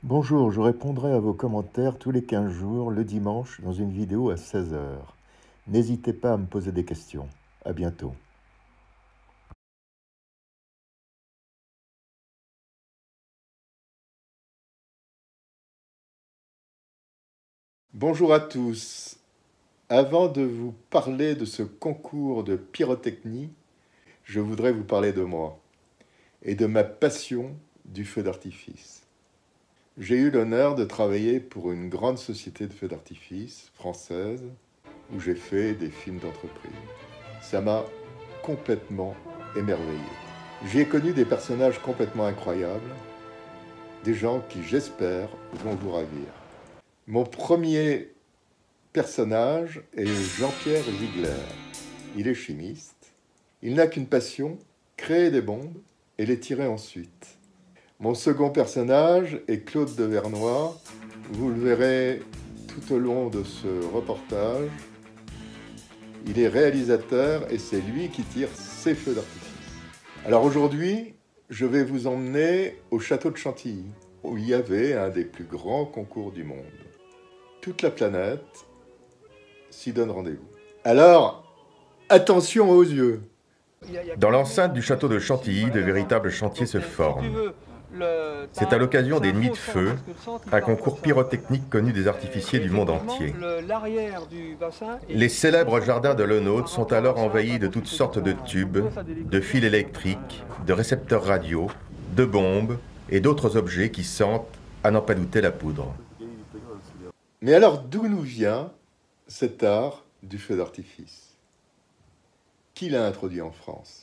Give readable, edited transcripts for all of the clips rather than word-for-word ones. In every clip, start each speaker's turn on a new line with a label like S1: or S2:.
S1: Bonjour, je répondrai à vos commentaires tous les 15 jours, le dimanche, dans une vidéo à 16 heures. N'hésitez pas à me poser des questions. À bientôt. Bonjour à tous. Avant de vous parler de ce concours de pyrotechnie, je voudrais vous parler de moi et de ma passion du feu d'artifice. J'ai eu l'honneur de travailler pour une grande société de feux d'artifice française où j'ai fait des films d'entreprise. Ça m'a complètement émerveillé. J'y ai connu des personnages complètement incroyables, des gens qui, j'espère, vont vous ravir. Mon premier personnage est Jean-Pierre Ziegler. Il est chimiste. Il n'a qu'une passion, créer des bombes et les tirer ensuite. Mon second personnage est Claude Devernois. Vous le verrez tout au long de ce reportage. Il est réalisateur et c'est lui qui tire ses feux d'artifice. Alors aujourd'hui, je vais vous emmener au château de Chantilly, où il y avait un des plus grands concours du monde. Toute la planète s'y donne rendez-vous. Alors, attention aux yeux!
S2: Dans l'enceinte du château de Chantilly, de véritables chantiers se forment. C'est à l'occasion des Nuits de Feu, un concours pyrotechnique connu des artificiers du monde entier. Les célèbres jardins de Lenôtre sont alors envahis de toutes sortes de tubes, de fils électriques, de récepteurs radio, de bombes et d'autres objets qui sentent, à n'en pas douter, la poudre.
S1: Mais alors, d'où nous vient cet art du feu d'artifice? Qui l'a introduit en France?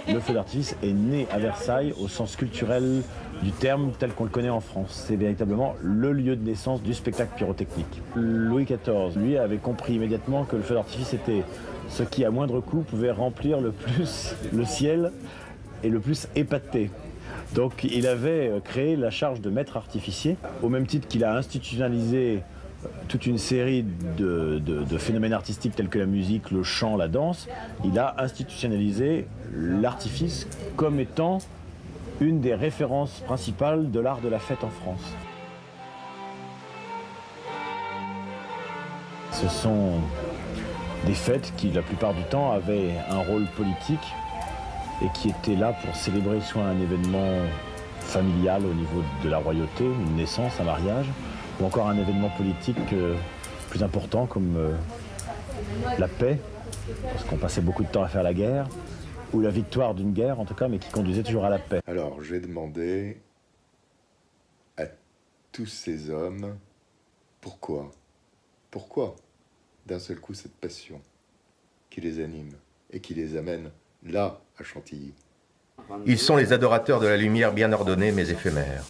S3: Le feu d'artifice est né à Versailles au sens culturel du terme tel qu'on le connaît en France. C'est véritablement le lieu de naissance du spectacle pyrotechnique. Louis XIV, lui, avait compris immédiatement que le feu d'artifice était ce qui, à moindre coût, pouvait remplir le plus le ciel et le plus épater. Donc il avait créé la charge de maître artificier, au même titre qu'il a institutionnalisé toute une série de phénomènes artistiques tels que la musique, le chant, la danse. Il a institutionnalisé l'artifice comme étant une des références principales de l'art de la fête en France. Ce sont des fêtes qui, la plupart du temps, avaient un rôle politique et qui étaient là pour célébrer soit un événement familial au niveau de la royauté, une naissance, un mariage, ou encore un événement politique plus important comme la paix, parce qu'on passait beaucoup de temps à faire la guerre, ou la victoire d'une guerre en tout cas, mais qui conduisait toujours à la paix.
S1: Alors j'ai demandé à tous ces hommes pourquoi d'un seul coup cette passion qui les anime et qui les amène là à Chantilly.
S2: Ils sont les adorateurs de la lumière bien ordonnée mais éphémère.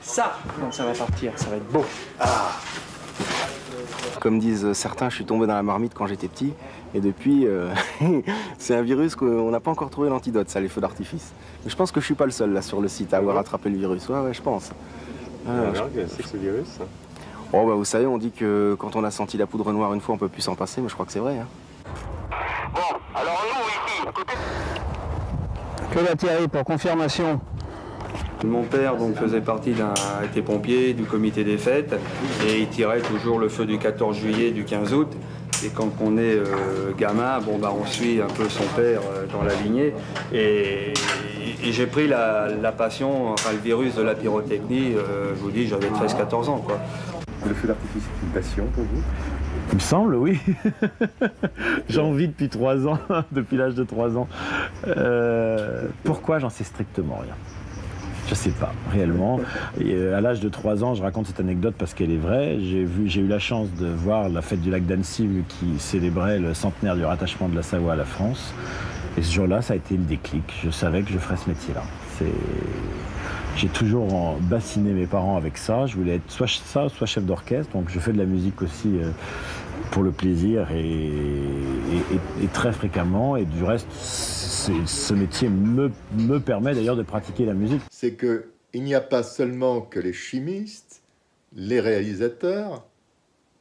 S4: Ça, quand ça va partir, ça va être beau. Ah.
S5: Comme disent certains, je suis tombé dans la marmite quand j'étais petit. Et depuis, c'est un virus qu'on n'a pas encore trouvé l'antidote, ça, les feux d'artifice. Mais je pense que je suis pas le seul là sur le site à avoir attrapé le virus. Ouais, je pense.
S6: C'est ce virus.
S5: Oh, bah, vous savez, on dit que quand on a senti la poudre noire une fois, on peut plus s'en passer, mais je crois que c'est vrai. Hein.
S7: Bon, alors nous ici, côté...
S4: Claude Thierry, pour confirmation.
S6: Mon père donc, était pompier du comité des fêtes et il tirait toujours le feu du 14 juillet, du 15 août. Et quand on est gamin, on suit un peu son père dans la lignée. Et j'ai pris la passion, enfin le virus de la pyrotechnie, je vous dis, j'avais 13-14 ans. Quoi.
S1: Le feu d'artifice est une passion pour vous?
S3: Il me semble, oui. J'en vis depuis 3 ans, depuis l'âge de 3 ans. Pourquoi? J'en sais strictement rien. Je sais pas, réellement. Et à l'âge de 3 ans, je raconte cette anecdote parce qu'elle est vraie. J'ai eu la chance de voir la fête du lac d'Annecy qui célébrait le centenaire du rattachement de la Savoie à la France. Et ce jour-là, ça a été le déclic. Je savais que je ferais ce métier-là. J'ai toujours bassiné mes parents avec ça. Je voulais être soit ça, soit chef d'orchestre. Donc je fais de la musique aussi pour le plaisir et très fréquemment. Et du reste, ce métier me permet d'ailleurs de pratiquer la musique.
S1: C'est qu'il n'y a pas seulement que les chimistes, les réalisateurs,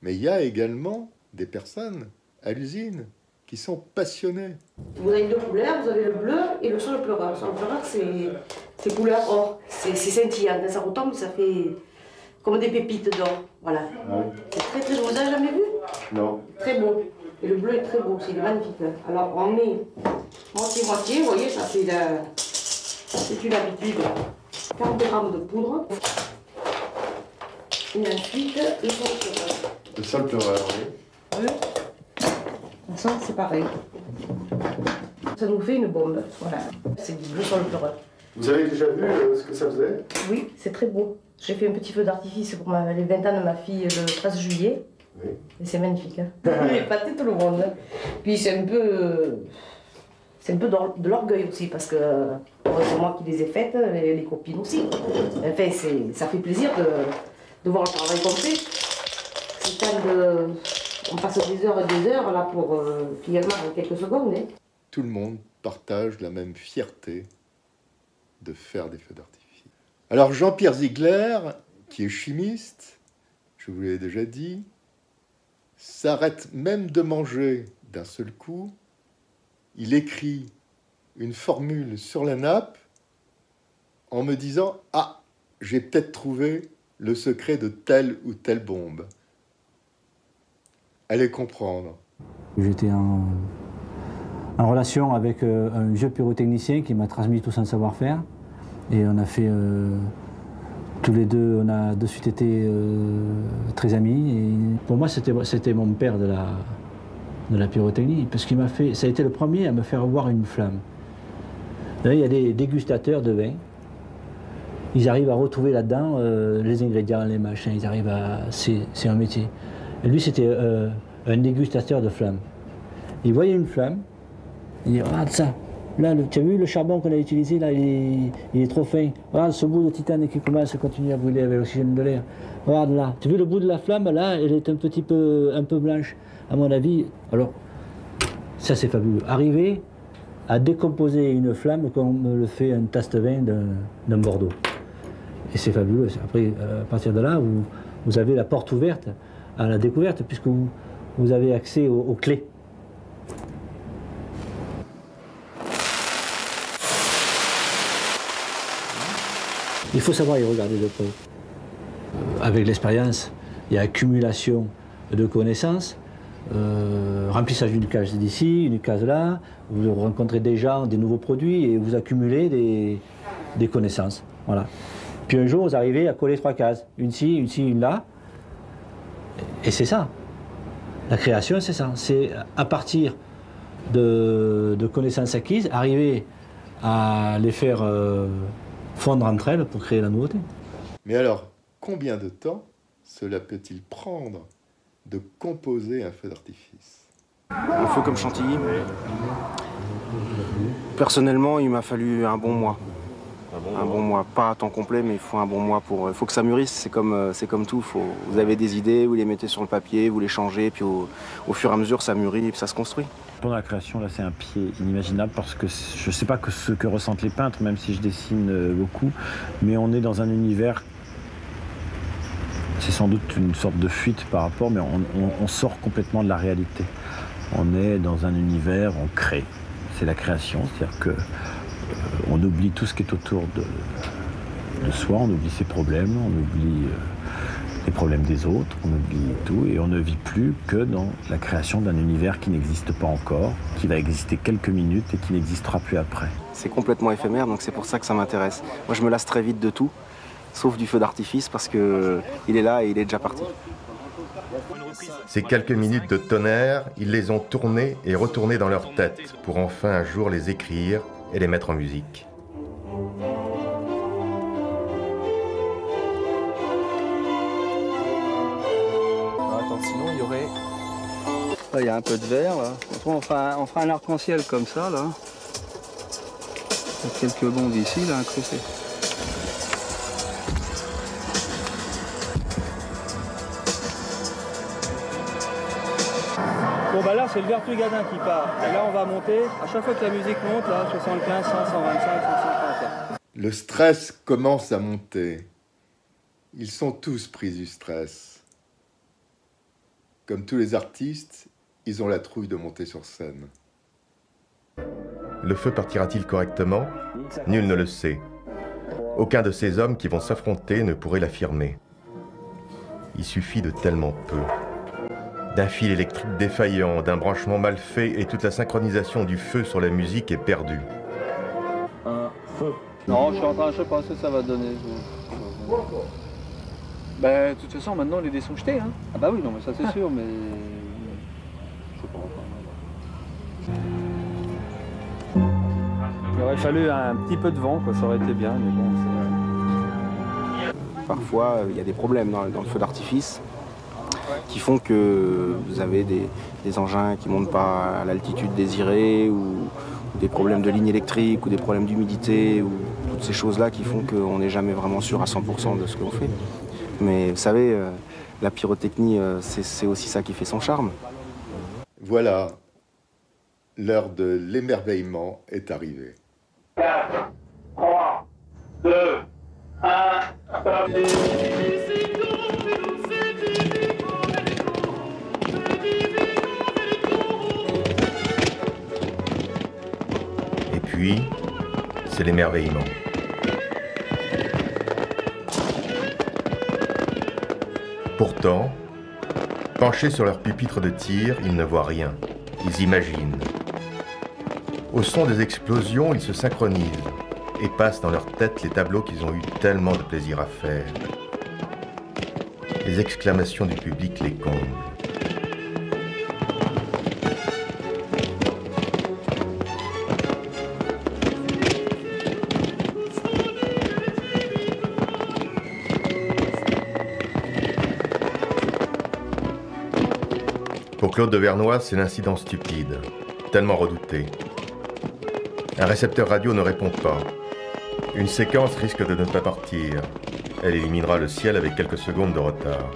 S1: mais il y a également des personnes à l'usine qui sont passionnés.
S8: Vous avez 2 couleurs, vous avez le bleu et le pleureur. Le pleureur, c'est couleur or. C'est scintillant. Quand ça retombe, ça fait comme des pépites d'or. Voilà.
S1: Ah oui.
S8: C'est très très beau. Vous avez jamais vu?
S1: Non.
S8: Très beau. Et le bleu est très beau aussi, il est magnifique. Alors on met moitié-moitié, vous voyez, ça c'est une habitude. 40 grammes de poudre. Et ensuite, le salpereur.
S1: Le salpereur, oui.
S8: Ça, c'est pareil. Ça nous fait une bombe, voilà. C'est du bleu salpereur.
S1: Vous avez déjà vu ce que ça faisait?
S8: Oui, c'est très beau. J'ai fait un petit feu d'artifice pour les 20 ans de ma fille le 13 juillet.
S1: Oui.
S8: Et c'est magnifique. Hein. J'ai épaté tout le monde. Puis c'est un peu de l'orgueil aussi, parce que c'est moi qui les ai faites, et les copines aussi. Enfin, ça fait plaisir de voir le travail qu'on fait. C'est on passe des heures et des heures là pour finalement en quelques secondes. Hein.
S1: Tout le monde partage la même fierté de faire des feux d'artifice. Alors Jean-Pierre Ziegler, qui est chimiste, je vous l'ai déjà dit, s'arrête même de manger d'un seul coup. Il écrit une formule sur la nappe en me disant « Ah, j'ai peut-être trouvé le secret de telle ou telle bombe. » Allez comprendre.
S9: J'étais en relation avec un vieux pyrotechnicien qui m'a transmis tout son savoir-faire. Et on a fait, tous les deux, on a de suite été très amis. Et pour moi, c'était mon père de la pyrotechnie, parce qu'il m'a fait, ça a été le premier à me faire voir une flamme. Là, il y a des dégustateurs de vin. Ils arrivent à retrouver là-dedans les ingrédients, les machins, ils arrivent à... C'est un métier. Et lui, c'était un dégustateur de flammes. Il voyait une flamme, il dit « Regarde ça, là, tu as vu le charbon qu'on a utilisé, là, il est trop fin. Regarde ce bout de titane qui commence à continuer à brûler avec l'oxygène de l'air. Regarde là, tu as vu le bout de la flamme, là, elle est un peu blanche. À mon avis, alors, ça c'est fabuleux. Arriver à décomposer une flamme comme le fait un tasse de vin d'un Bordeaux. Et c'est fabuleux. Après, à partir de là, vous avez la porte ouverte à la découverte, puisque vous avez accès aux clés. Il faut savoir y regarder de près. Avec l'expérience, il y a accumulation de connaissances, remplissage d'une case d'ici, une case là, vous rencontrez des gens, des nouveaux produits et vous accumulez des connaissances. Voilà. Puis un jour, vous arrivez à coller 3 cases, une ci, une là, et c'est ça. La création, c'est ça. C'est à partir de connaissances acquises, arriver à les faire fondre entre elles pour créer la nouveauté.
S1: Mais alors, combien de temps cela peut-il prendre de composer un feu d'artifice?
S5: Un feu comme Chantilly, personnellement, il m'a fallu un bon mois. Un bon mois, pas à temps complet, mais il faut un bon mois pour... Il faut que ça mûrisse, c'est comme tout. Vous avez des idées, vous les mettez sur le papier, vous les changez, puis au fur et à mesure, ça mûrit et puis ça se construit.
S3: Pendant la création, là, c'est un pied inimaginable parce que je ne sais pas ce que ressentent les peintres, même si je dessine beaucoup, mais on est dans un univers... C'est sans doute une sorte de fuite par rapport, mais on sort complètement de la réalité. On est dans un univers, on crée. C'est la création, c'est-à-dire que on oublie tout ce qui est autour de soi, on oublie ses problèmes, on oublie les problèmes des autres, on oublie tout, et on ne vit plus que dans la création d'un univers qui n'existe pas encore, qui va exister quelques minutes et qui n'existera plus après.
S5: C'est complètement éphémère, donc c'est pour ça que ça m'intéresse. Moi, je me lasse très vite de tout, sauf du feu d'artifice, parce qu'il est là et il est déjà parti.
S2: Ces quelques minutes de tonnerre, ils les ont tournées et retournées dans leur tête pour enfin un jour les écrire et les mettre en musique.
S6: Attends, sinon il y aurait... Là, il y a un peu de vert, là. On fera un arc-en-ciel comme ça, là. Il y a quelques bombes ici, là, incrustées. Bon bah là c'est le Vertu Gadin qui part. Et là on va monter, à chaque fois que la musique monte, là, 75, 100, 125, 150.
S1: Le stress commence à monter. Ils sont tous pris du stress. Comme tous les artistes, ils ont la trouille de monter sur scène.
S2: Le feu partira-t-il correctement? Nul ne le sait. Aucun de ces hommes qui vont s'affronter ne pourrait l'affirmer. il suffit de tellement peu. D'un fil électrique défaillant, d'un branchement mal fait, et toute la synchronisation du feu sur la musique est perdue.
S3: Un feu.
S6: Non, je suis en train, je sais pas ce que ça va donner. Ben, de toute façon, maintenant, les dés sont jetés, hein. Ah bah oui, non, mais ça c'est sûr, mais... Je sais pas. Il aurait fallu un petit peu de vent, quoi, ça aurait été bien, mais bon, c'est...
S5: Parfois, il y a des problèmes dans le feu d'artifice qui font que vous avez des engins qui ne montent pas à l'altitude désirée, ou des problèmes de ligne électrique, ou des problèmes d'humidité, ou toutes ces choses-là qui font qu'on n'est jamais vraiment sûr à 100% de ce qu'on fait. Mais vous savez, la pyrotechnie, c'est aussi ça qui fait son charme.
S1: Voilà, l'heure de l'émerveillement est arrivée.
S7: 4, 3, 2, 1, stop.
S2: Et puis, c'est l'émerveillement. Pourtant, penchés sur leur pupitre de tir, ils ne voient rien. Ils imaginent. Au son des explosions, ils se synchronisent et passent dans leur tête les tableaux qu'ils ont eu tellement de plaisir à faire. Les exclamations du public les comblent. Pour Claude de Vernois, c'est l'incident stupide, tellement redouté. Un récepteur radio ne répond pas. Une séquence risque de ne pas partir. Elle éliminera le ciel avec quelques secondes de retard.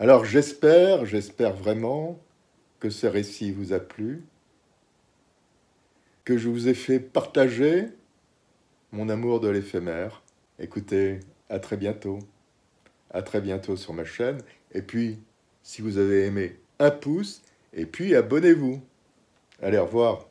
S1: Alors j'espère vraiment que ce récit vous a plu, que je vous ai fait partager mon amour de l'éphémère. Écoutez, à très bientôt sur ma chaîne. Et puis, si vous avez aimé, un pouce, et puis abonnez-vous. Allez, au revoir.